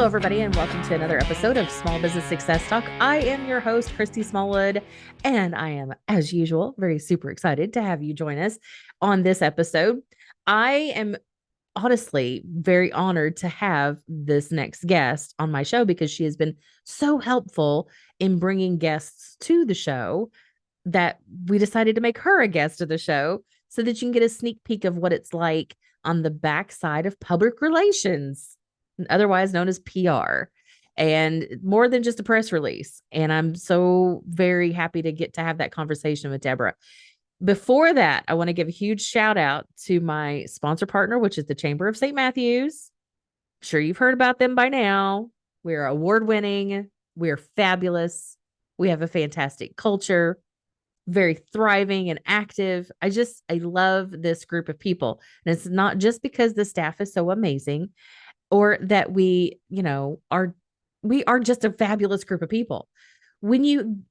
Hello, everybody, and welcome to another episode of Small Business Success Talk. I am your host, Christy Smallwood, and I am, as usual, very super excited to have you join us on this episode. I am honestly very honored to have this next guest on my show because she has been so helpful in bringing guests to the show that we decided to make her a guest of the show so that you can get a sneak peek of what it's like on the backside of public relations, otherwise known as PR, and more than just a press release. And I'm so very happy to get to have that conversation with Debra. Before that, I want to give a huge shout out to my sponsor partner, which is the Chamber of St. Matthews. I'm sure you've heard about them by now. We're award winning. We're fabulous. We have a fantastic culture, very thriving and active. I love this group of people. And it's not just because the staff is so amazing or that we are just a fabulous group of people. When you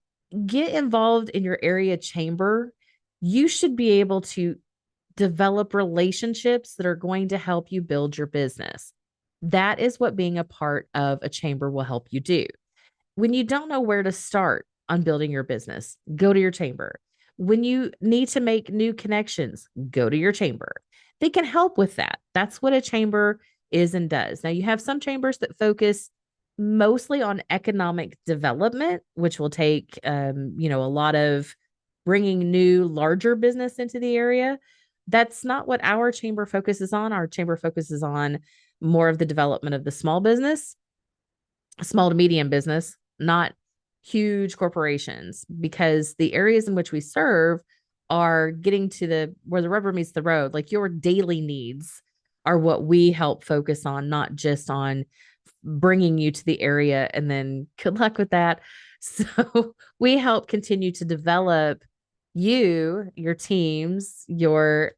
get involved in your area chamber, you should be able to develop relationships that are going to help you build your business. That is what being a part of a chamber will help you do. When you don't know where to start on building your business, go to your chamber. When you need to make new connections, go to your chamber. They can help with that. That's what a chamber is and does. Now, you have some chambers that focus mostly on economic development, which will take, a lot of bringing new, larger business into the area. That's not what our chamber focuses on. Our chamber focuses on more of the development of the small business, small to medium business, not huge corporations, because the areas in which we serve are getting to where the rubber meets the road. Like your daily needs are what we help focus on, not just on bringing you to the area and then good luck with that. So we help continue to develop you, your teams, your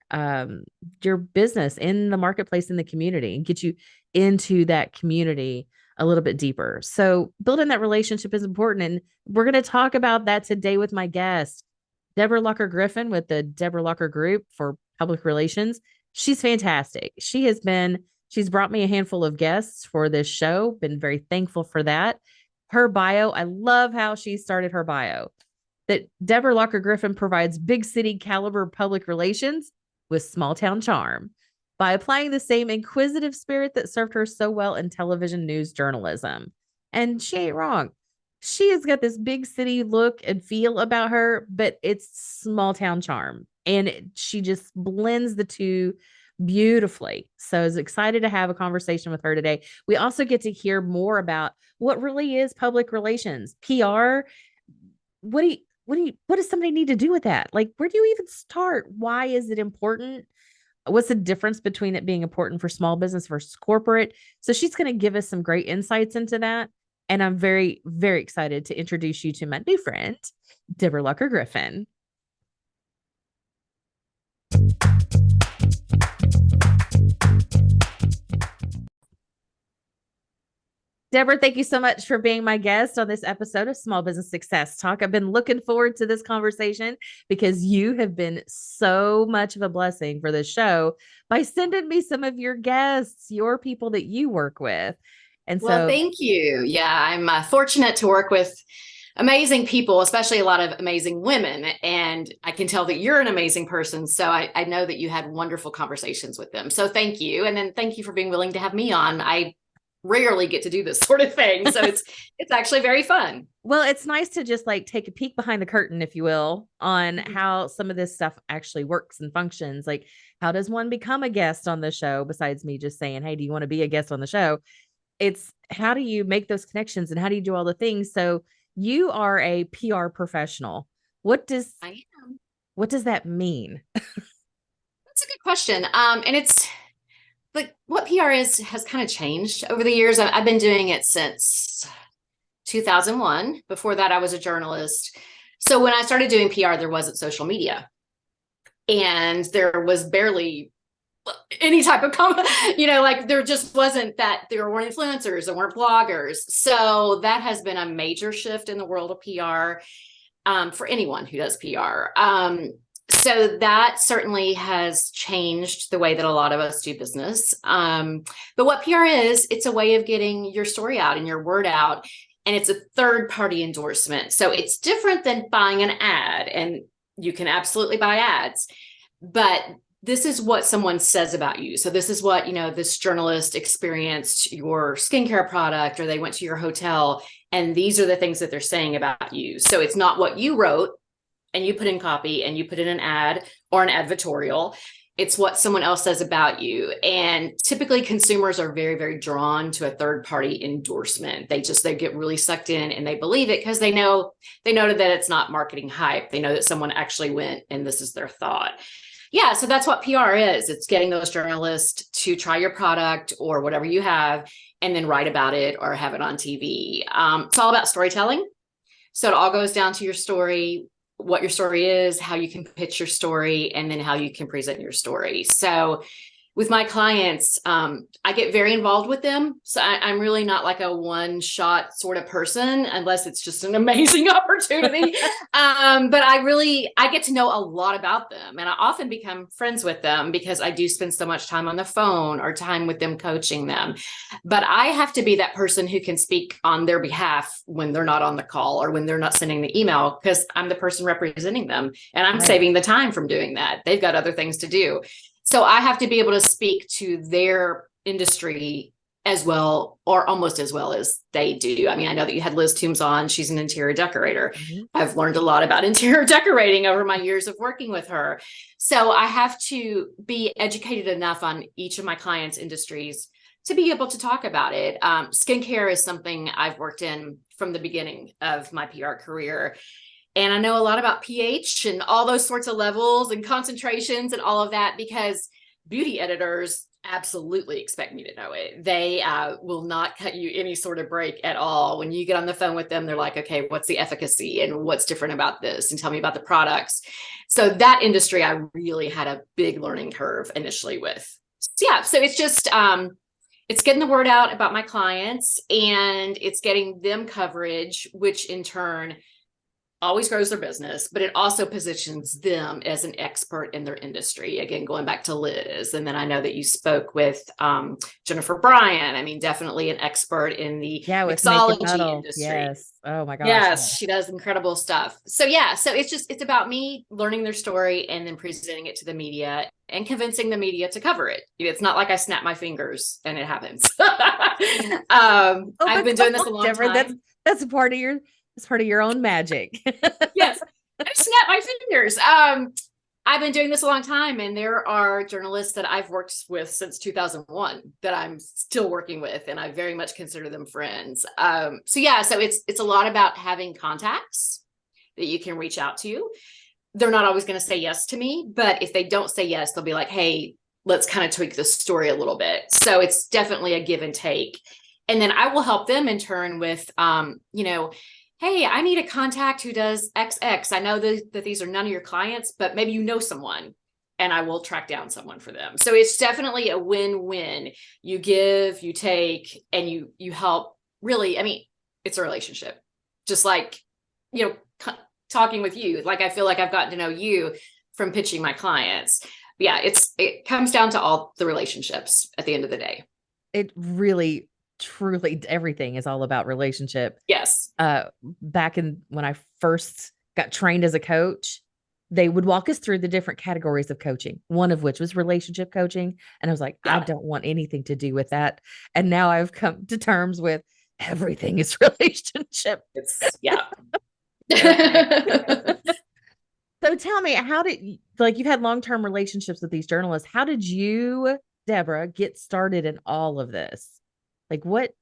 business in the marketplace, in the community, and get you into that community a little bit deeper. So building that relationship is important. And we're going to talk about that today with my guest, Debra Locker Griffin with the Debra Locker Group for Public Relations. She's fantastic. She's brought me a handful of guests for this show. Been very thankful for that. Her bio, I love how she started her bio. That Debra Locker Griffin provides big city caliber public relations with small town charm by applying the same inquisitive spirit that served her so well in television news journalism. And she ain't wrong. She has got this big city look and feel about her, but it's small town charm. And she just blends the two beautifully. So I was excited to have a conversation with her today. We also get to hear more about what really is public relations, PR. What does somebody need to do with that? Like, where do you even start? Why is it important? What's the difference between it being important for small business versus corporate? So she's going to give us some great insights into that. And I'm very, very excited to introduce you to my new friend, Debra Locker Griffin. Debra, thank you so much for being my guest on this episode of Small Business Success Talk. I've been looking forward to this conversation because you have been so much of a blessing for this show by sending me some of your guests, your people that you work with. And well, thank you. Yeah, I'm fortunate to work with amazing people, especially a lot of amazing women. And I can tell that you're an amazing person. So I know that you had wonderful conversations with them. So thank you. And then thank you for being willing to have me on. I rarely get to do this sort of thing. So it's actually very fun. Well, it's nice to just like take a peek behind the curtain, if you will, on how some of this stuff actually works and functions. Like, how does one become a guest on the show besides me just saying, hey, do you want to be a guest on the show? It's how do you make those connections and how do you do all the things? So you are a PR professional. What does that mean? That's a good question. And it's like what PR has kind of changed over the years. I've been doing it since 2001. Before that, I was a journalist. So when I started doing PR, there wasn't social media and there was barely any type of like there just wasn't that. There weren't influencers, there weren't bloggers. So that has been a major shift in the world of PR for anyone who does PR. So that certainly has changed the way that a lot of us do business. But what PR is, it's a way of getting your story out and your word out. And it's a third party endorsement. So it's different than buying an ad, and you can absolutely buy ads, but this is what someone says about you. So this is what, this journalist experienced your skincare product, or they went to your hotel, and these are the things that they're saying about you. So it's not what you wrote and you put in copy and you put in an ad or an advertorial. It's what someone else says about you. And typically consumers are very, very drawn to a third party endorsement. They get really sucked in and they believe it because they know that it's not marketing hype. They know that someone actually went and this is their thought. Yeah. So that's what PR is. It's getting those journalists to try your product or whatever you have and then write about it or have it on TV. It's all about storytelling. So it all goes down to your story, what your story is, how you can pitch your story, and then how you can present your story. So with my clients, I get very involved with them. So I'm really not like a one-shot sort of person, unless it's just an amazing opportunity. But I get to know a lot about them, and I often become friends with them because I do spend so much time on the phone or time with them coaching them. But I have to be that person who can speak on their behalf when they're not on the call or when they're not sending the email, because I'm the person representing them, and I'm saving the time from doing that. They've got other things to do. So I have to be able to speak to their industry as well, or almost as well as they do. I mean, I know that you had Liz Toombs on. She's an interior decorator. Mm-hmm. I've learned a lot about interior decorating over my years of working with her. So I have to be educated enough on each of my clients' industries to be able to talk about it. Skincare is something I've worked in from the beginning of my PR career. And I know a lot about pH and all those sorts of levels and concentrations and all of that, because beauty editors absolutely expect me to know it. They will not cut you any sort of break at all. When you get on the phone with them, they're like, okay, what's the efficacy and what's different about this? And tell me about the products. So that industry, I really had a big learning curve initially with. So yeah, so it's just, it's getting the word out about my clients, and it's getting them coverage, which in turn always grows their business, but it also positions them as an expert in their industry. Again, going back to Liz. And then I know that you spoke with Jennifer Bryan. I mean, definitely an expert in the mixology industry. Yes. Oh my gosh. Yes, she does incredible stuff. So yeah, so it's about me learning their story and then presenting it to the media and convincing the media to cover it. It's not like I snap my fingers and it happens. I've been doing this a long time. That's part of your own magic. Yes. I snap my fingers. I've been doing this a long time, and there are journalists that I've worked with since 2001 that I'm still working with, and I very much consider them friends. So it's a lot about having contacts that you can reach out to. They're not always going to say yes to me, but if they don't say yes, they'll be like, hey, let's kind of tweak the story a little bit. So it's definitely a give and take. And then I will help them in turn with, hey, I need a contact who does XX. I know that these are none of your clients, but maybe you know someone, and I will track down someone for them. So it's definitely a win-win. You give, you take, and you help. Really, I mean, it's a relationship. Just like, talking with you. Like, I feel like I've gotten to know you from pitching my clients. But yeah, it comes down to all the relationships at the end of the day. It really, truly, everything is all about relationship. Yes. Back when I first got trained as a coach, they would walk us through the different categories of coaching, one of which was relationship coaching. And I was like, I don't want anything to do with that. And now I've come to terms with everything is relationship. So tell me, you've had long-term relationships with these journalists. How did you, Debra, get started in all of this? Like what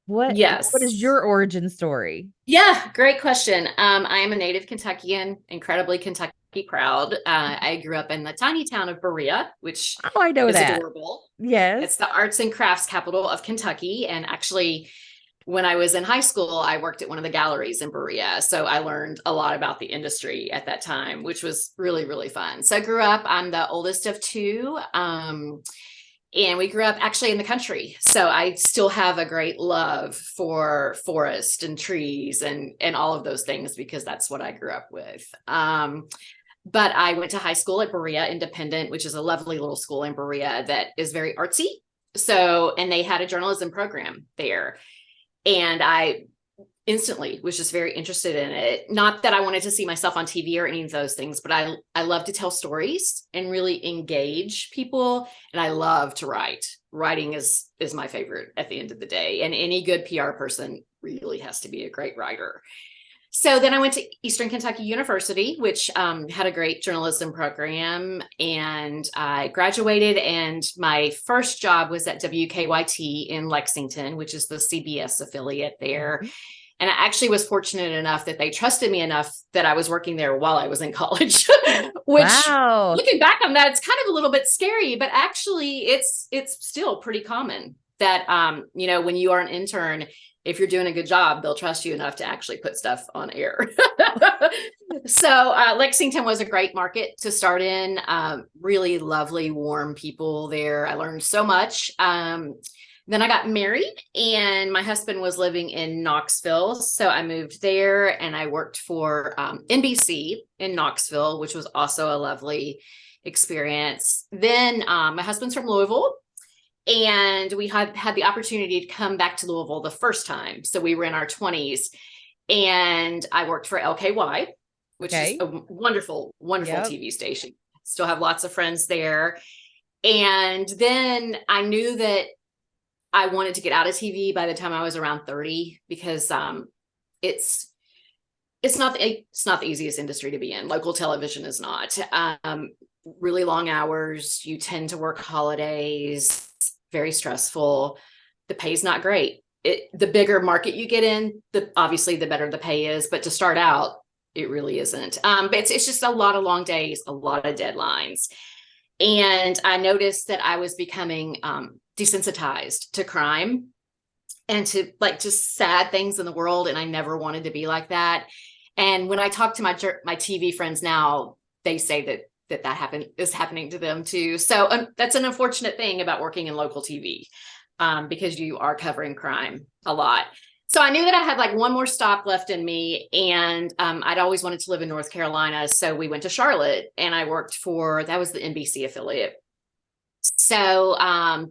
is your origin story? Yeah, great question. I am a native Kentuckian, incredibly Kentucky proud. I grew up in the tiny town of Berea, which I know is adorable. Yes. It's the arts and crafts capital of Kentucky. And actually, when I was in high school, I worked at one of the galleries in Berea. So I learned a lot about the industry at that time, which was really, really fun. So I grew up, I'm the oldest of two. And we grew up actually in the country. So I still have a great love for forest and trees and all of those things, because that's what I grew up with. But I went to high school at Berea Independent, which is a lovely little school in Berea that is very artsy. So, and they had a journalism program there. And I instantly was just very interested in it. Not that I wanted to see myself on TV or any of those things, but I love to tell stories and really engage people. And I love to write. Writing is my favorite at the end of the day. And any good PR person really has to be a great writer. So then I went to Eastern Kentucky University, which had a great journalism program, and I graduated, and my first job was at WKYT in Lexington, which is the CBS affiliate there. And I actually was fortunate enough that they trusted me enough that I was working there while I was in college, which Wow. looking back on that, it's kind of a little bit scary, but actually it's still pretty common that, when you are an intern, if you're doing a good job, they'll trust you enough to actually put stuff on air. So Lexington was a great market to start in. Really lovely, warm people there. I learned so much. Then I got married, and my husband was living in Knoxville. So I moved there, and I worked for NBC in Knoxville, which was also a lovely experience. Then my husband's from Louisville, and we had the opportunity to come back to Louisville the first time. So we were in our 20s, and I worked for LKY, which is a wonderful, wonderful TV station. Still have lots of friends there. And then I knew that I wanted to get out of TV by the time I was around 30, because it's not the easiest industry to be in. Local television is not. Really long hours. You tend to work holidays. Very stressful. The pay's not great. The bigger market you get in, obviously the better the pay is. But to start out, it really isn't. But it's just a lot of long days, a lot of deadlines. And I noticed that I was becoming desensitized to crime and to just sad things in the world. And I never wanted to be like that. And when I talk to my TV friends now, they say that is happening to them too. So that's an unfortunate thing about working in local TV, because you are covering crime a lot. So I knew that I had one more stop left in me, and I'd always wanted to live in North Carolina. So we went to Charlotte, and I worked that was the NBC affiliate. So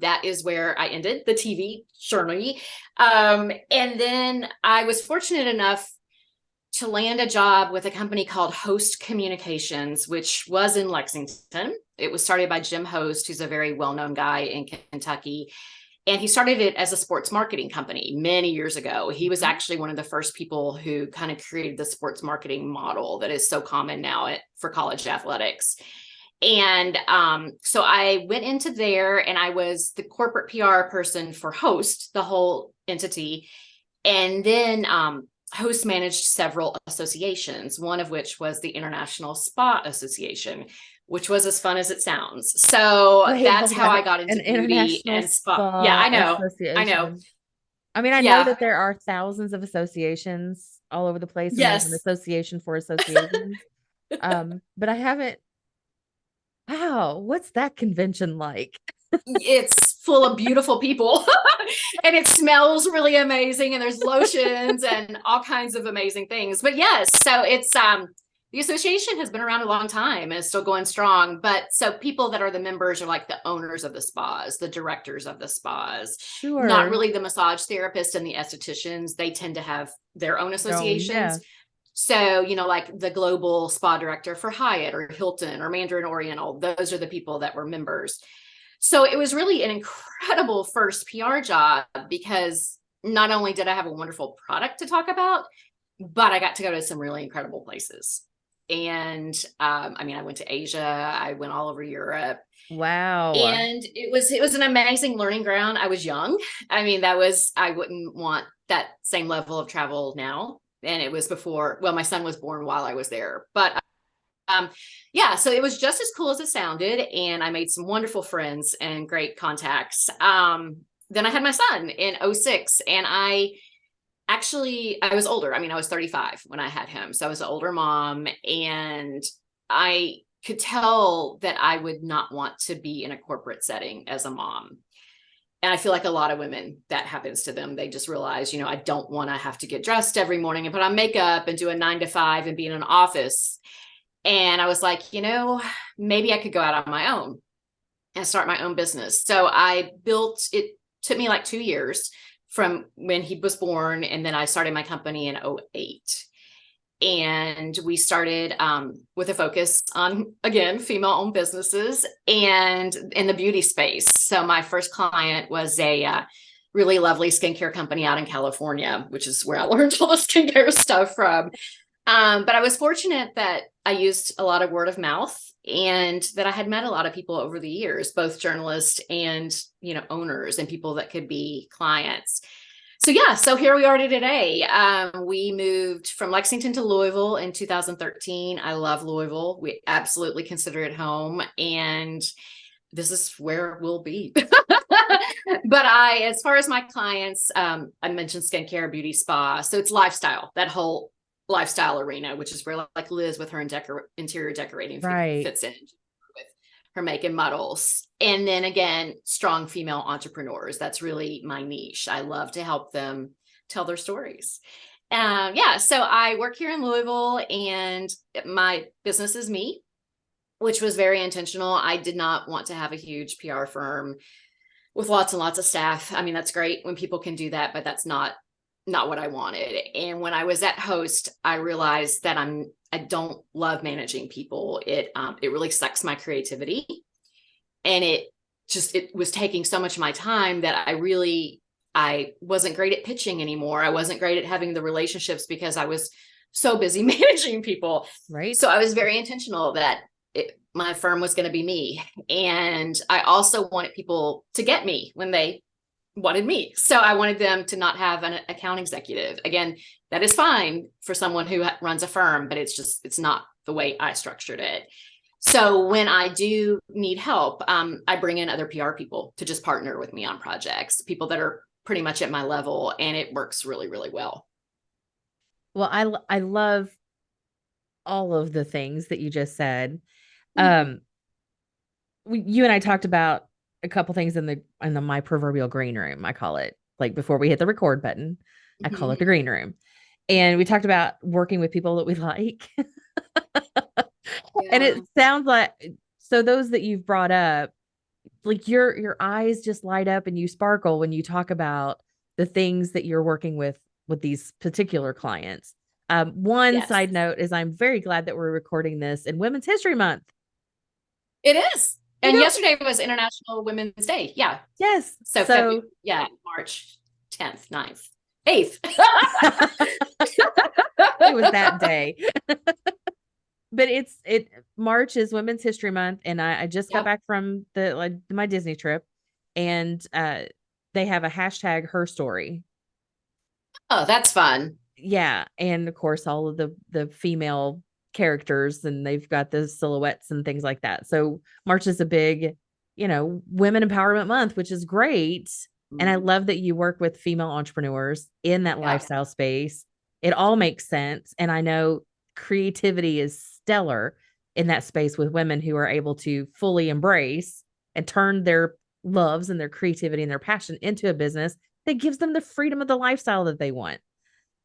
that is where I ended the TV journey. And then I was fortunate enough to land a job with a company called Host Communications, which was in Lexington. It was started by Jim Host, who's a very well-known guy in Kentucky. And he started it as a sports marketing company many years ago. He was actually one of the first people who kind of created the sports marketing model that is so common now for college athletics. And so I went into there, and I was the corporate PR person for Host, the whole entity. And then Host managed several associations, one of which was the International Spa Association, which was as fun as it sounds. So that's how I got into beauty and spa. Yeah, I know. I know. I mean, I know that there are thousands of associations all over the place. And there's an association for associations. But I haven't. Wow, what's that convention like? It's full of beautiful people, and it smells really amazing, and there's lotions and all kinds of amazing things. But yes, so it's the association has been around a long time and is still going strong. But so people that are the members are like the owners of the spas, the directors of the spas. Sure. Not really the massage therapists and the estheticians. They tend to have their own associations. Oh, yeah. So, like the global spa director for Hyatt or Hilton or Mandarin Oriental, those are the people that were members. So it was really an incredible first PR job, because not only did I have a wonderful product to talk about, but I got to go to some really incredible places. And I went to Asia, I went all over Europe. Wow. And it was an amazing learning ground. I was young. I wouldn't want that same level of travel now. And it was before, my son was born while I was there, but so it was just as cool as it sounded. And I made some wonderful friends and great contacts. Then I had my son in 2006, and I was older. I was 35 when I had him. So I was an older mom, and I could tell that I would not want to be in a corporate setting as a mom. And I feel like a lot of women, that happens to them. They just realize, I don't want to have to get dressed every morning and put on makeup and do a 9 to 5 and be in an office. And I was like, maybe I could go out on my own and start my own business. So I built, it took me like 2 years from when he was born. And then I started my company in '08. And we started with a focus on, again, female-owned businesses and in the beauty space. So my first client was a really lovely skincare company out in California, which is where I learned all the skincare stuff from. But I was fortunate that I used a lot of word of mouth and that I had met a lot of people over the years, both journalists and, owners and people that could be clients. So yeah, so here we are today. We moved from Lexington to Louisville in 2013. I love Louisville. We absolutely consider it home, and this is where we'll be. But as far as my clients, I mentioned skincare, beauty, spa. So it's lifestyle, that whole lifestyle arena, which is where like Liz with her interior decorating fits in with her making models. And then again, strong female entrepreneurs. That's really my niche. I love to help them tell their stories. So I work here in Louisville, and my business is me, which was very intentional. I did not want to have a huge PR firm with lots and lots of staff. I mean, that's great when people can do that, but that's not what I wanted. And when I was at Host, I realized that I don't love managing people. It really sucks my creativity. And it was taking so much of my time that I wasn't great at pitching anymore. I wasn't great at having the relationships because I was so busy managing people. Right. So I was very intentional that my firm was going to be me. And I also wanted people to get me when they wanted me. So I wanted them to not have an account executive. Again, that is fine for someone who runs a firm, but it's not the way I structured it. So when I do need help, I bring in other PR people to just partner with me on projects, people that are pretty much at my level, and it works really, really well. Well, I love all of the things that you just said. You and I talked about a couple things in the my proverbial green room. I call it, like, before we hit the record button, I call it the green room. And we talked about working with people that we like. And it sounds like, so those that you've brought up, like your eyes just light up and you sparkle when you talk about the things that you're working with these particular clients. One side note is I'm very glad that we're recording this in Women's History Month. It is. And yesterday was International Women's Day. Yeah. Yes. So March 10th, 9th, 8th. It was that day. But March is Women's History Month, and I just got back from my Disney trip, and they have a hashtag Her Story. Oh, that's fun. Yeah, and of course all of the female characters, and they've got the silhouettes and things like that. So March is a big, women empowerment month, which is great. And I love that you work with female entrepreneurs in that lifestyle space. It all makes sense. And I know creativity is stellar in that space with women who are able to fully embrace and turn their loves and their creativity and their passion into a business that gives them the freedom of the lifestyle that they want.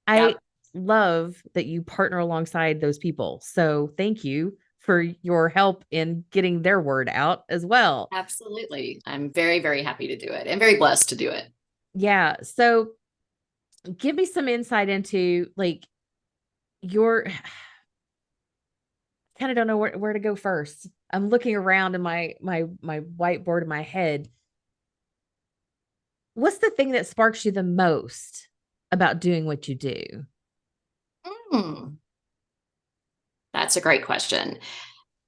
I love that you partner alongside those people. So thank you for your help in getting their word out as well. Absolutely. I'm very, very happy to do it and very blessed to do it. Yeah. So give me some insight into like your, kind of don't know where to go first. I'm looking around in my whiteboard in my head. What's the thing that sparks you the most about doing what you do? That's a great question.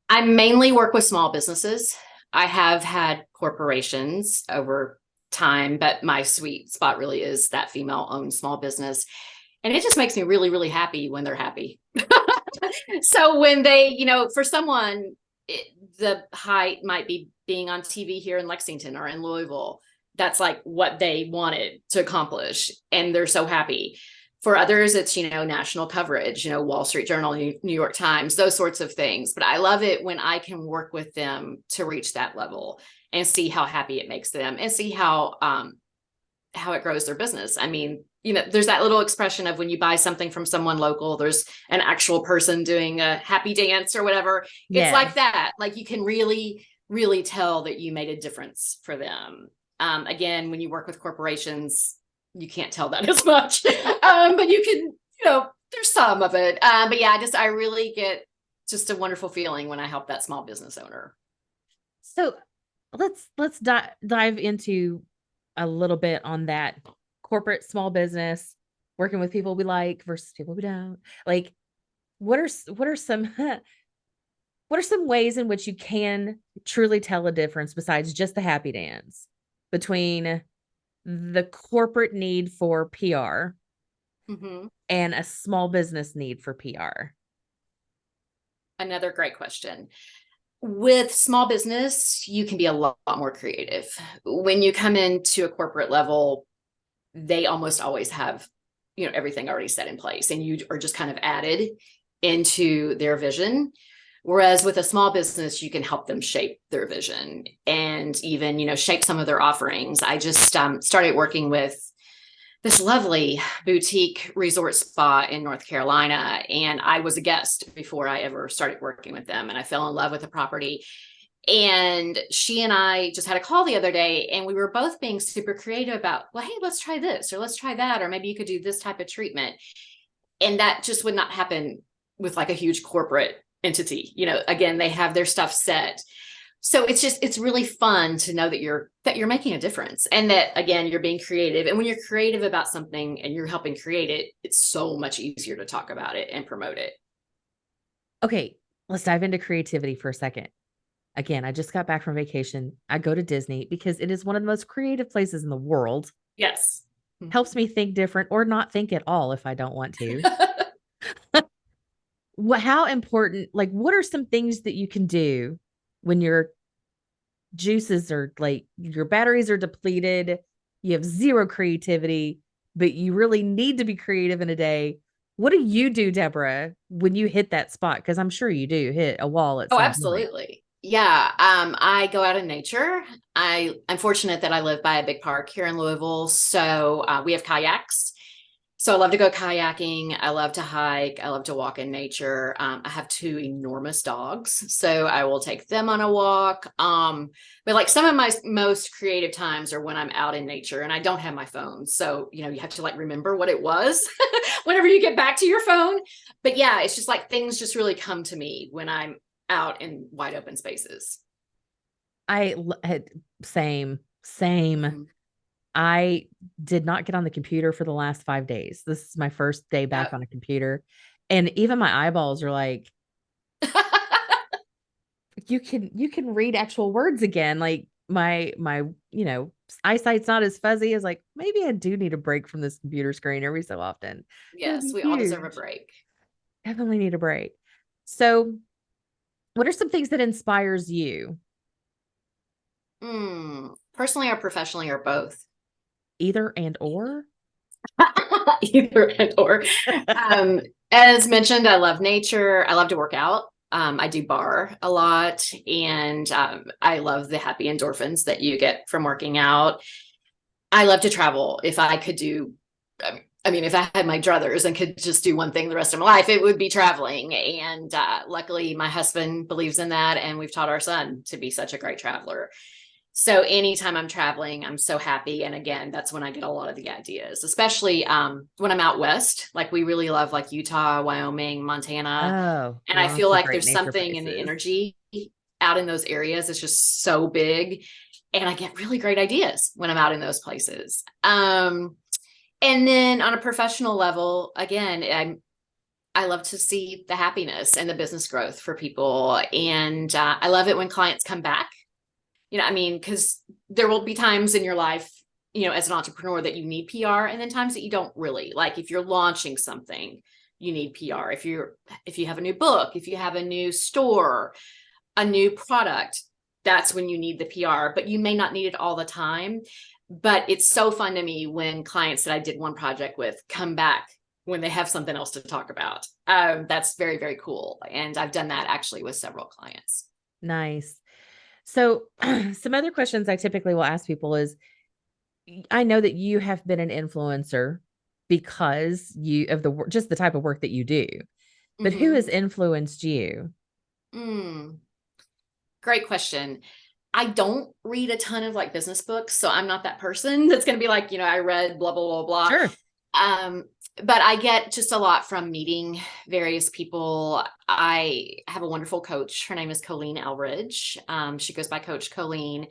I mainly work with small businesses. I have had corporations over time, but my sweet spot really is that female-owned small business. And it just makes me really, really happy when they're happy. So when they, for someone, the height might be being on TV here in Lexington or in Louisville. That's like what they wanted to accomplish. And they're so happy. For others, it's, national coverage, Wall Street Journal, New York Times, those sorts of things. But I love it when I can work with them to reach that level and see how happy it makes them and see how it grows their business. I mean, there's that little expression of when you buy something from someone local, there's an actual person doing a happy dance or whatever. It's like Yes. that. Like you can really, really tell that you made a difference for them. Again, when you work with corporations, you can't tell that as much, but you can, there's some of it. But yeah, I really get just a wonderful feeling when I help that small business owner. So let's dive into a little bit on that corporate small business, working with people we like versus people we don't like. What are some what are some ways in which you can truly tell a difference besides just the happy dance between the corporate need for PR Mm-hmm. and a small business need for PR? Another great question. With small business, you can be a lot more creative. When you come into a corporate level, they almost always have, everything already set in place, and you are just kind of added into their vision. Whereas with a small business, you can help them shape their vision and even, shape some of their offerings. I just started working with this lovely boutique resort spa in North Carolina. And I was a guest before I ever started working with them. And I fell in love with the property. And she and I just had a call the other day, and we were both being super creative about, well, hey, let's try this, or let's try that, or maybe you could do this type of treatment. And that just would not happen with like a huge corporate entity. Again, they have their stuff set. So it's really fun to know that you're making a difference, and that, again, you're being creative. And when you're creative about something and you're helping create it, it's so much easier to talk about it and promote it. Okay, let's dive into creativity for a second. Again, I just got back from vacation. I go to Disney because it is one of the most creative places in the world. Yes. Helps me think different or not think at all if I don't want to. How important, like, what are some things that you can do when your juices are like your batteries are depleted, you have zero creativity, but you really need to be creative in a day? What do you do, Deborah, when you hit that spot? Because I'm sure you do hit a wall at Oh, some point. absolutely. Yeah. I go out in nature. I'm fortunate that I live by a big park here in Louisville. So we have kayaks. So I love to go kayaking. I love to hike. I love to walk in nature. I have two enormous dogs, so I will take them on a walk. But like some of my most creative times are when I'm out in nature and I don't have my phone. So, you have to like remember what it was whenever you get back to your phone. But yeah, it's just like things just really come to me when I'm out in wide open spaces. I had same. Mhm. I did not get on the computer for the last 5 days. This is my first day back Yep. on a computer. And even my eyeballs are like, you can read actual words again. Like my eyesight's not as fuzzy as like maybe I do need a break from this computer screen every so often. It would Yes, be we all deserve a huge. break. Definitely need a break. So, what are some things that inspires you? Personally or professionally or both? Either and or? Either and or. Um, as mentioned, I love nature. I love to work out. I do bar a lot, and I love the happy endorphins that you get from working out. I love to travel. If I could do, if I had my druthers and could just do one thing the rest of my life, it would be traveling. And luckily, my husband believes in that, and we've taught our son to be such a great traveler. So anytime I'm traveling, I'm so happy. And again, that's when I get a lot of the ideas, especially when I'm out west. Like we really love like Utah, Wyoming, Montana. Oh, And I feel lots of like great there's nature something in the places. energy out in those areas. It's just so big. And I get really great ideas when I'm out in those places. And then on a professional level, again, I love to see the happiness and the business growth for people. And I love it when clients come back. Because there will be times in your life, as an entrepreneur that you need PR, and then times that you don't really. Like if you're launching something, you need PR. If you have a new book, if you have a new store, a new product, that's when you need the PR, but you may not need it all the time. But it's so fun to me when clients that I did one project with come back when they have something else to talk about. That's very, very cool. And I've done that actually with several clients. Nice. So, some other questions I typically will ask people is I know that you have been an influencer because you of the just the type of work that you do. But who Mm-hmm. has influenced you? Mm, great question. I don't read a ton of like business books, so I'm not that person that's going to be like, I read blah, blah, blah, blah. Sure. But I get just a lot from meeting various people. I have a wonderful coach. Her name is Colleen Elridge. She goes by Coach Colleen.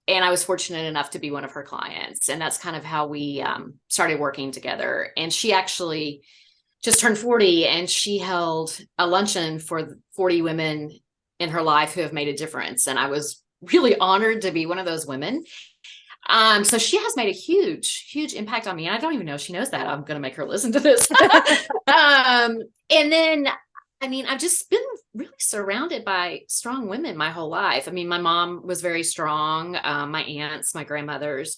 And I was fortunate enough to be one of her clients. And that's kind of how we started working together. And she actually just turned 40, and she held a luncheon for 40 women in her life who have made a difference. And I was really honored to be one of those women. So she has made a huge, huge impact on me. And I don't even know if she knows that. I'm going to make her listen to this. And then, I've just been really surrounded by strong women my whole life. My mom was very strong. My aunts, my grandmothers.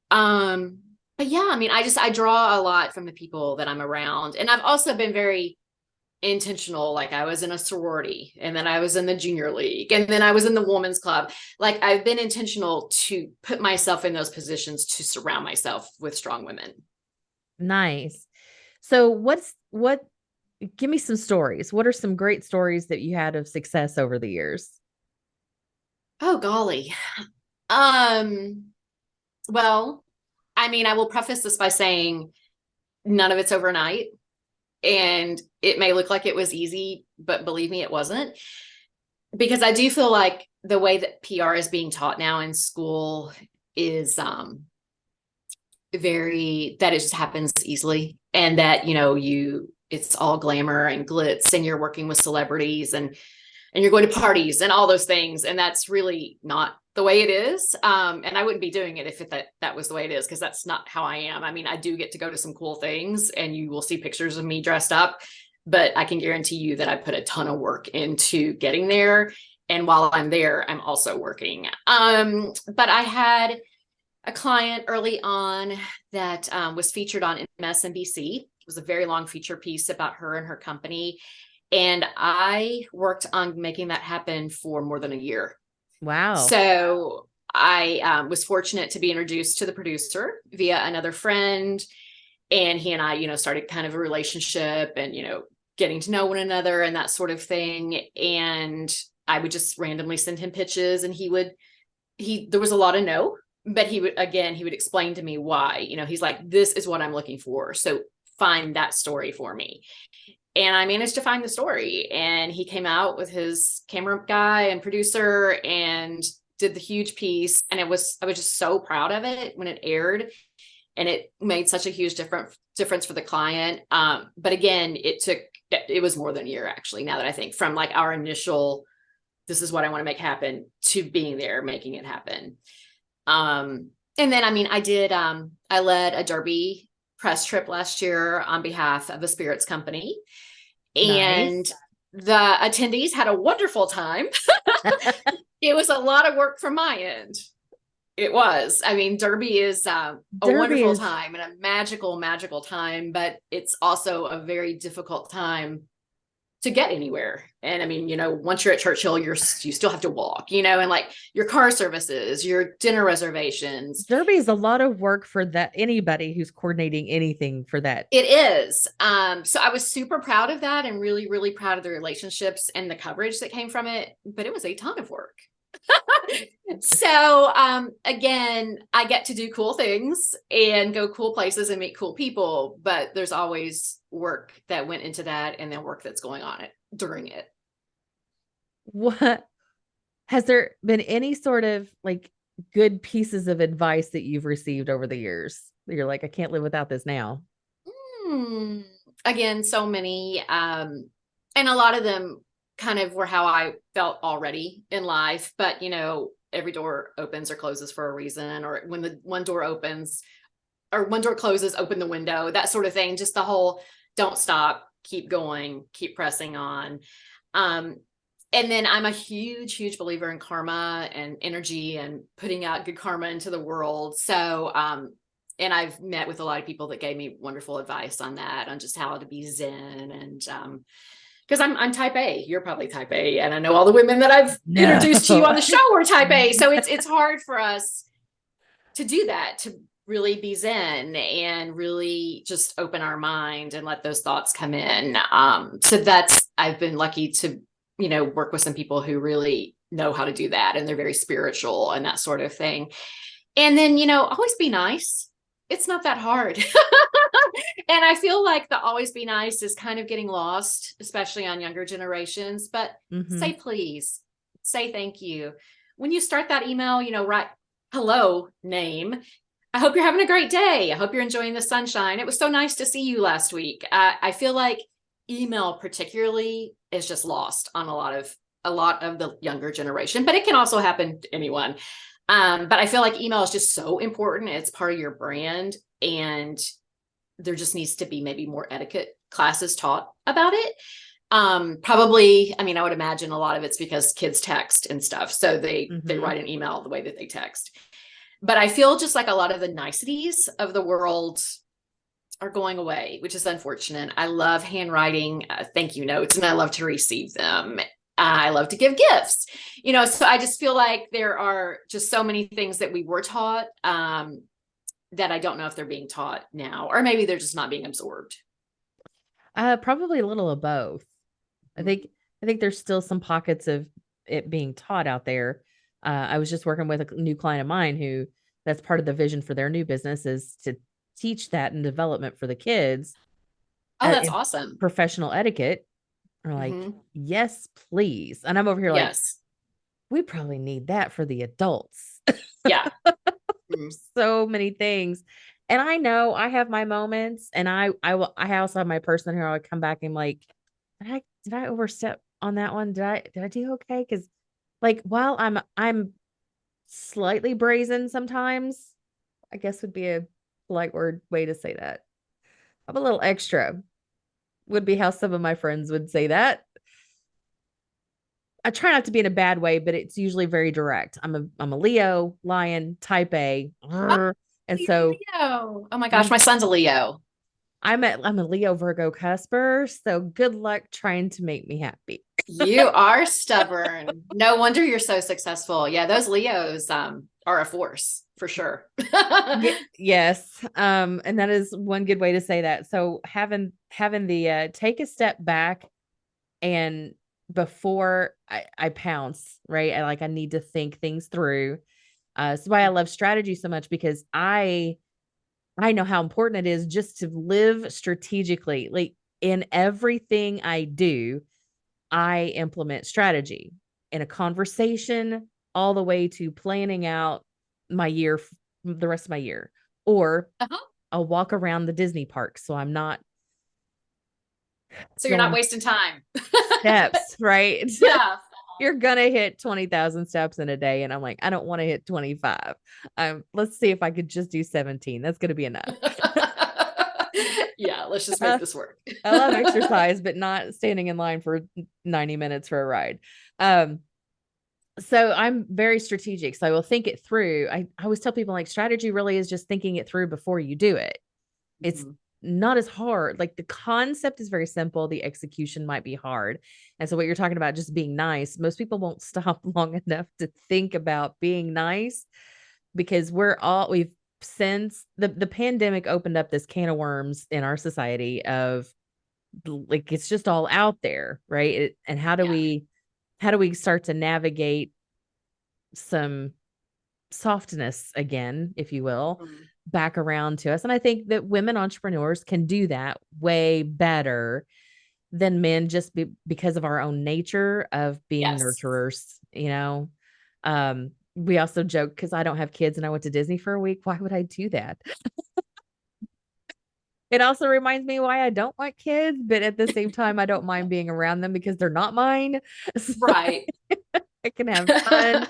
But yeah, I draw a lot from the people that I'm around. And I've also been very intentional. Like I was in a sorority, and then I was in the junior league, and then I was in the women's club. Like I've been intentional to put myself in those positions to surround myself with strong women. Nice. So give me some stories. What are some great stories that you had of success over the years? Oh golly. Well, I will preface this by saying none of it's overnight, and it may look like it was easy, but believe me, it wasn't. Because I do feel like the way that PR is being taught now in school is that it just happens easily, and that it's all glamour and glitz, and you're working with celebrities, and you're going to parties and all those things, and that's really not the way it is. And I wouldn't be doing it if that was the way it is, because that's not how I am. I do get to go to some cool things, and you will see pictures of me dressed up, but I can guarantee you that I put a ton of work into getting there. And while I'm there, I'm also working. But I had a client early on that was featured on MSNBC. It was a very long feature piece about her and her company. And I worked on making that happen for more than a year. Wow. So I was fortunate to be introduced to the producer via another friend. And he and I, started kind of a relationship, and, getting to know one another and that sort of thing. And I would just randomly send him pitches, and there was a lot of no, but he would explain to me why. He's like, this is what I'm looking for, so find that story for me. And I managed to find the story, and he came out with his camera guy and producer and did the huge piece. And I was just so proud of it when it aired, and it made such a huge difference for the client. But again, it was more than a year, actually, now that I think, from like our initial, this is what I want to make happen, to being there, making it happen. And then, I led a Derby press trip last year on behalf of a spirits company, and Nice. the attendees had a wonderful time. It was a lot of work from my end. It was. Derby is a wonderful time and a magical, magical time, but it's also a very difficult time to get anywhere. And once you're at Churchill, you still have to walk, and like your car services, your dinner reservations. Derby is a lot of work for that anybody who's coordinating anything for that. It is. So I was super proud of that, and really, really proud of the relationships and the coverage that came from it, but it was a ton of work. So again, I get to do cool things and go cool places and meet cool people, but there's always work that went into that, and then work that's going on during it. What has there been any sort of like good pieces of advice that you've received over the years that you're like, I can't live without this now? Again, so many, and a lot of them kind of were how I felt already in life, but every door opens or closes for a reason, or when the one door opens or one door closes, open the window, that sort of thing. Just the whole, don't stop, keep going, keep pressing on. And then I'm a huge, huge believer in karma and energy and putting out good karma into the world. So, and I've met with a lot of people that gave me wonderful advice on that, on just how to be zen. And, because I'm type A, you're probably type A, and I know all the women that I've introduced to you on the show are type A. So it's hard for us to do that, really be zen and really just open our mind and let those thoughts come in. So I've been lucky to, work with some people who really know how to do that, and they're very spiritual and that sort of thing. And then, always be nice. It's not that hard. And I feel like the always be nice is kind of getting lost, especially on younger generations, but say please, say thank you. When you start that email, write hello name. I hope you're having a great day. I hope you're enjoying the sunshine. It was so nice to see you last week. I feel like email particularly is just lost on a lot of the younger generation, but it can also happen to anyone. But I feel like email is just so important. It's part of your brand, and there just needs to be maybe more etiquette classes taught about it. Probably, I would imagine a lot of it's because kids text and stuff. So they write an email the way that they text. But I feel just like a lot of the niceties of the world are going away, which is unfortunate. I love handwriting thank you notes, and I love to receive them. I love to give gifts, so I just feel like there are just so many things that we were taught that I don't know if they're being taught now, or maybe they're just not being absorbed. Probably a little of both. I think there's still some pockets of it being taught out there. I was just working with a new client of mine who that's part of the vision for their new business is to teach that in development for the kids. Oh, that's awesome. Professional etiquette. Are like, yes, please. And I'm over here like, we probably need that for the adults. Yeah. So many things. And I know I have my moments, and I also have my person who I come back and like, did I overstep on that one? Did I do okay? Because like, while I'm slightly brazen sometimes, I guess would be a polite way to say that. I'm a little extra, would be how some of my friends would say that. I try not to be in a bad way, but it's usually very direct. I'm a Leo, lion, type A. And so Leo. Oh my gosh, my son's a Leo. I'm a Leo Virgo cusper. So good luck trying to make me happy. You are stubborn. No wonder you're so successful. Yeah, those Leos are a force for sure. Yes. And that is one good way to say that. So having the take a step back, and before I pounce, right? I need to think things through. So why I love strategy so much, because I know how important it is just to live strategically. Like in everything I do, I implement strategy in a conversation all the way to planning out my year, the rest of my year, or I'll walk around the Disney park. So I'm not. So you're not wasting time. Steps, right? Yeah. You're going to hit 20,000 steps in a day. And I'm like, I don't want to hit 25. Let's see if I could just do 17. That's going to be enough. Yeah. Let's just make this work. I love exercise, but not standing in line for 90 minutes for a ride. So I'm very strategic. So I will think it through. I always tell people like strategy really is just thinking it through before you do it. It's not as hard. Like the concept is very simple. The execution might be hard. And so what you're talking about, just being nice, most people won't stop long enough to think about being nice, because we've since the pandemic opened up this can of worms in our society of like, it's just all out there. Right. And how do we start to navigate some softness again, if you will, back around to us? And I think that women entrepreneurs can do that way better than men, just because of our own nature of being nurturers, we also joke, because I don't have kids and I went to Disney for a week. Why would I do that? It also reminds me why I don't want kids, but at the same time, I don't mind being around them because they're not mine. So right. I can have fun.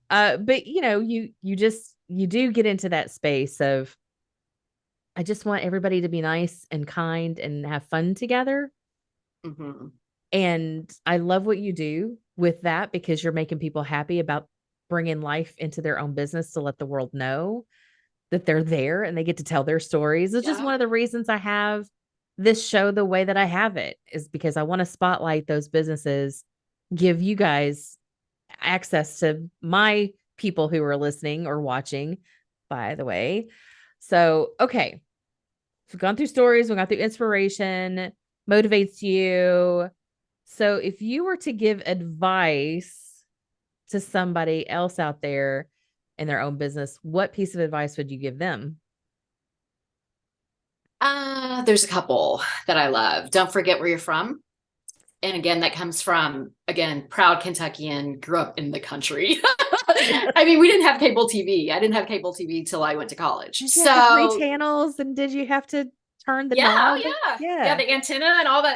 But you do get into that space of, I just want everybody to be nice and kind and have fun together. And I love what you do with that, because you're making people happy about bringing life into their own business to let the world know that they're there and they get to tell their stories. It's just one of the reasons I have this show the way that I have it, is because I want to spotlight those businesses, give you guys access to my people who are listening or watching, by the way. So, okay. We've gone through stories, we've gone through inspiration, motivates you. So, if you were to give advice to somebody else out there in their own business, what piece of advice would you give them? There's a couple that I love. Don't forget where you're from. And again, that comes from, again, proud Kentuckian, grew up in the country. I mean, we didn't have cable TV. I didn't have cable TV till I went to college. Did you have the three So channels and did you have to turn the yeah, knob? oh yeah. Yeah, Yeah, the antenna and all those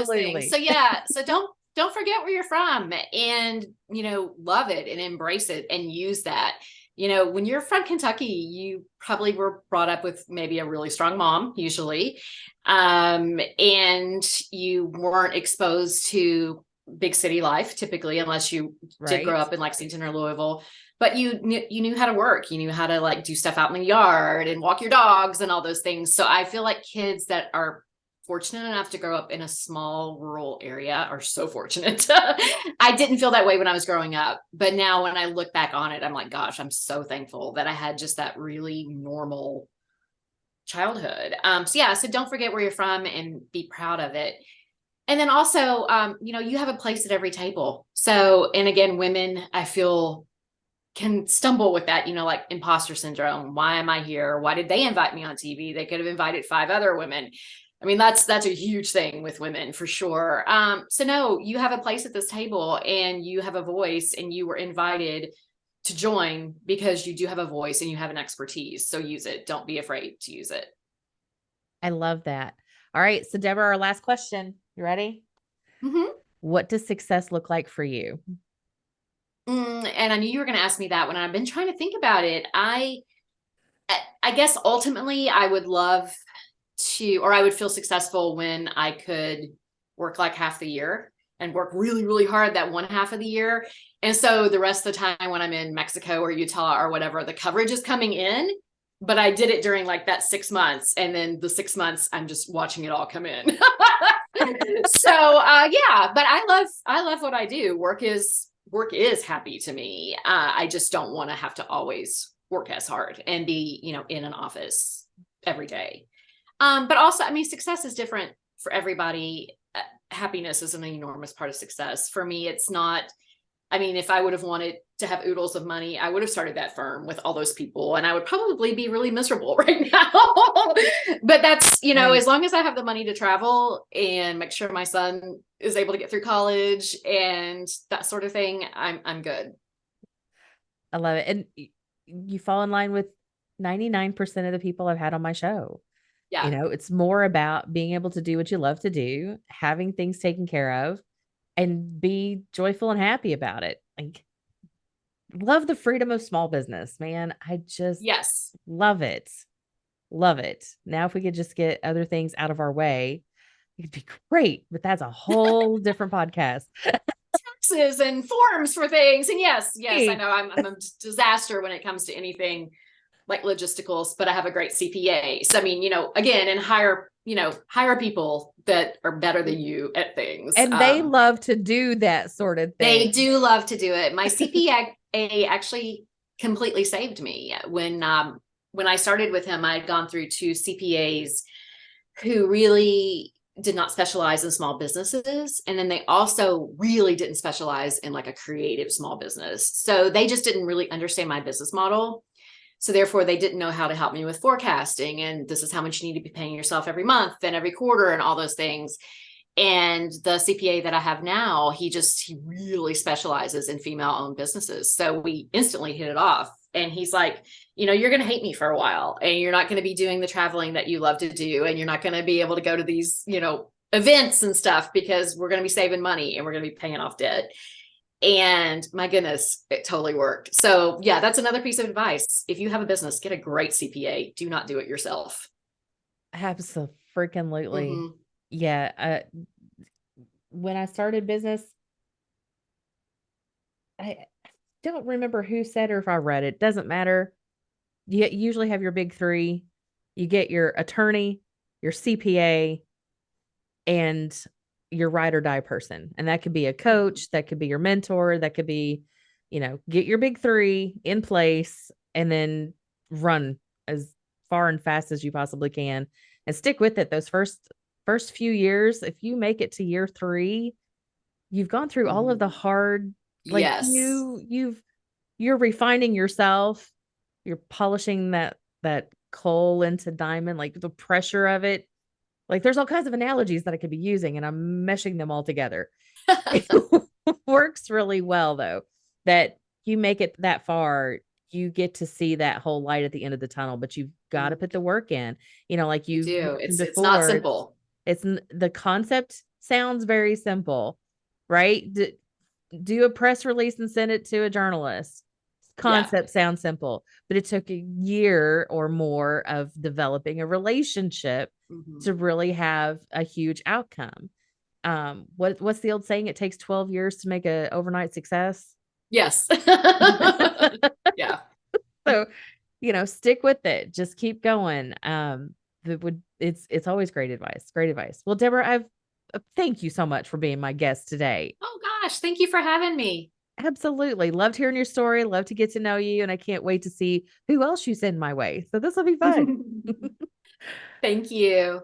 things. So absolutely. yeah, so don't forget where you're from and love it and embrace it and use that. When you're from Kentucky, you probably were brought up with maybe a really strong mom, usually. And you weren't exposed to big city life typically, unless you did grow Right. up in Lexington or Louisville. But you knew how to work. You knew how to like do stuff out in the yard and walk your dogs and all those things. So I feel like kids that are fortunate enough to grow up in a small rural area are so fortunate. I didn't feel that way when I was growing up, but now when I look back on it, I'm like, gosh, I'm so thankful that I had just that really normal childhood. So yeah, so don't forget where you're from and be proud of it. And then also, you have a place at every table. So, and again, women, I feel can stumble with that, like imposter syndrome. Why am I here? Why did they invite me on TV? They could have invited 5 other women. I mean, that's a huge thing with women for sure. So no, you have a place at this table and you have a voice and you were invited to join because you do have a voice and you have an expertise. So use it. Don't be afraid to use it. I love that. All right. So, Deborah, our last question. You ready? Mm-hmm. What does success look like for you? And I knew you were going to ask me that when I've been trying to think about it. I guess ultimately I would love to, or I would feel successful when I could work like half the year and work really, really hard that one half of the year. And so the rest of the time when I'm in Mexico or Utah or whatever, the coverage is coming in, but I did it during like that 6 months. And then the 6 months, I'm just watching it all come in. So yeah, but I love what I do. Work is happy to me. I just don't want to have to always work as hard and be, in an office every day. But also, I mean, success is different for everybody. Happiness is an enormous part of success. For me, it's not, I mean, if I would have wanted to have oodles of money, I would have started that firm with all those people and I would probably be really miserable right now. But that's, Right. as long as I have the money to travel and make sure my son is able to get through college and that sort of thing, I'm good. I love it. And you fall in line with 99% of the people I've had on my show. Yeah. It's more about being able to do what you love to do, having things taken care of, and be joyful and happy about it. Like, love the freedom of small business, man. I just Yes. love it. Love it. Now, if we could just get other things out of our way, it'd be great. But that's a whole different podcast. Taxes and forms for things. And yes, I Hey, know I'm a disaster when it comes to anything like logisticals, but I have a great CPA. So I mean, again, and hire people that are better than you at things. and they love to do that sort of They thing. do love to do it. My CPA actually completely saved me when I started with him. I had gone through 2 CPAs who really did not specialize in small businesses. And then they also really didn't specialize in like a creative small business. So they just didn't really understand my business model. So therefore they didn't know how to help me with forecasting. And this is how much you need to be paying yourself every month and every quarter and all those things. And the CPA that I have now, he really specializes in female owned businesses. So we instantly hit it off. And he's like, you're going to hate me for a while and you're not going to be doing the traveling that you love to do. And you're not going to be able to go to these, events and stuff because we're going to be saving money and we're going to be paying off debt. And my goodness, it totally worked. So yeah, that's another piece of advice. If you have a business, get a great CPA. Do not do it yourself. Absolutely. Mm-hmm. Yeah. When I started business, I don't remember who said or if I read it. Doesn't matter. You usually have your big three. You get your attorney, your CPA, and your ride or die person. And that could be a coach, that could be your mentor, that could be, get your big three in place and then run as far and fast as you possibly can and stick with it. Those first few years, if you make it to year 3, you've gone through all of the hard, like Yes. you're refining yourself. You're polishing that coal into diamond, like the pressure of it. Like there's all kinds of analogies that I could be using and I'm meshing them all together. It works really well though, that you make it that far, you get to see that whole light at the end of the tunnel, but you've got to put the work in, like You you do. mentioned It's not before. simple. It's the concept sounds very simple, right? Do a press release and send it to a journalist. Yeah. Concept sounds simple, but it took a year or more of developing a relationship to really have a huge outcome. What's the old saying? It takes 12 years to make an overnight success. Yes. Yeah. So, stick with it. Just keep going. It's always great advice. Great advice. Well, Deborah, thank you so much for being my guest today. Oh gosh, thank you for having me. Absolutely. Loved hearing your story. Love to get to know you. And I can't wait to see who else you send my way. So this will be fun. Thank you.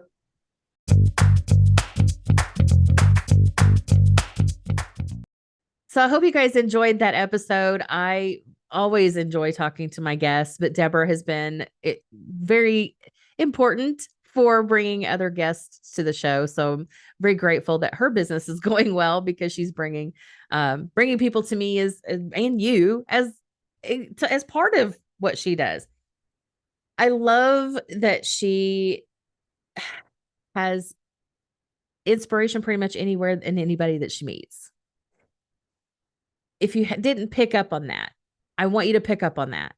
So I hope you guys enjoyed that episode. I always enjoy talking to my guests, but Deborah has been very important for bringing other guests to the show. So I'm very grateful that her business is going well because she's bringing people to me and you as part of what she does. I love that she has inspiration pretty much anywhere and anybody that she meets. If you didn't pick up on that, I want you to pick up on that.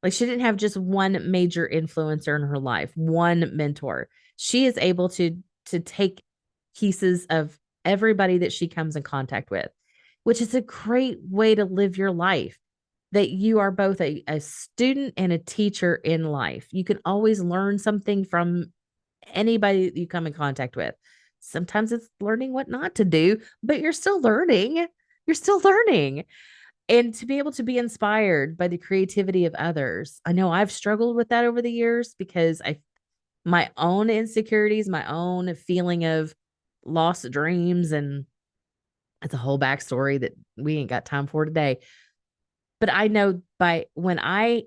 Like she didn't have just one major influencer in her life, one mentor. She is able to take pieces of everybody that she comes in contact with, which is a great way to live your life. That you are both a student and a teacher in life. You can always learn something from anybody that you come in contact with. Sometimes it's learning what not to do, but you're still learning. You're still learning. And to be able to be inspired by the creativity of others. I know I've struggled with that over the years because my own insecurities, my own feeling of lost dreams, and it's a whole backstory that we ain't got time for today. But I know when I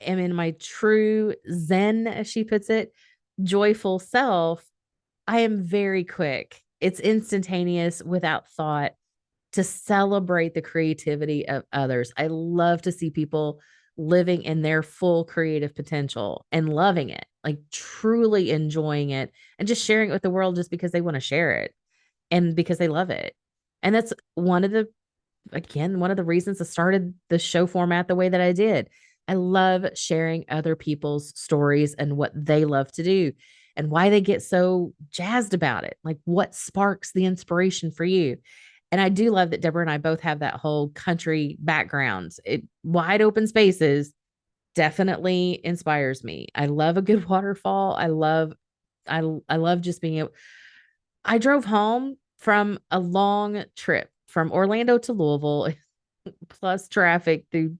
am in my true Zen, as she puts it, joyful self, I am very quick. It's instantaneous without thought to celebrate the creativity of others. I love to see people living in their full creative potential and loving it, like truly enjoying it and just sharing it with the world just because they want to share it and because they love it. And that's one of the reasons I started the show format the way that I did. I love sharing other people's stories and what they love to do and why they get so jazzed about it. Like what sparks the inspiration for you. And I do love that Deborah and I both have that whole country background. Wide open spaces definitely inspires me. I love a good waterfall. I love just being able. I drove home from a long trip from Orlando to Louisville, plus traffic through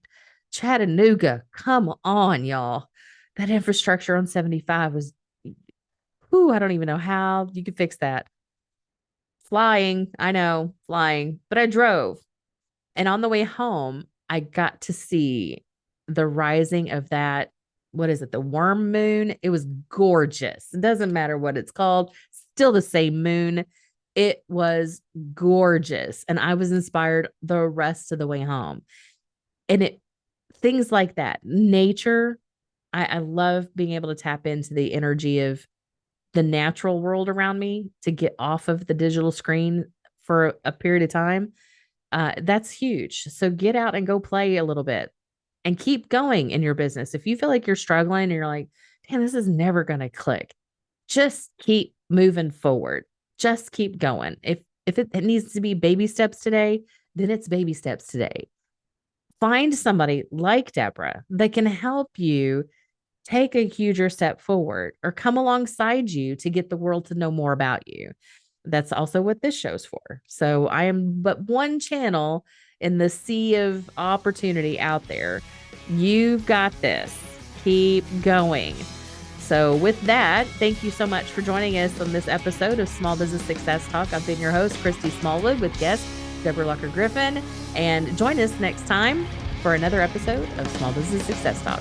Chattanooga. Come on, y'all. That infrastructure on 75 was, I don't even know how you could fix that. Flying, I know, flying, but I drove. And on the way home, I got to see the rising of that. What is it? The worm moon. It was gorgeous. It doesn't matter what it's called, still the same moon. It was gorgeous. And I was inspired the rest of the way home. And things like that, nature, I love being able to tap into the energy of the natural world around me to get off of the digital screen for a period of time. That's huge. So get out and go play a little bit and keep going in your business. If you feel like you're struggling and you're like, damn, this is never going to click, just keep moving forward. Just keep going. If it needs to be baby steps today, then it's baby steps today. Find somebody like Debra that can help you take a huger step forward or come alongside you to get the world to know more about you. That's also what this show's for. So I am but one channel in the sea of opportunity out there. You've got this. Keep going. So, with that, thank you so much for joining us on this episode of Small Business Success Talk. I've been your host, Christy Smallwood, with guest Debra Locker Griffin. And join us next time for another episode of Small Business Success Talk.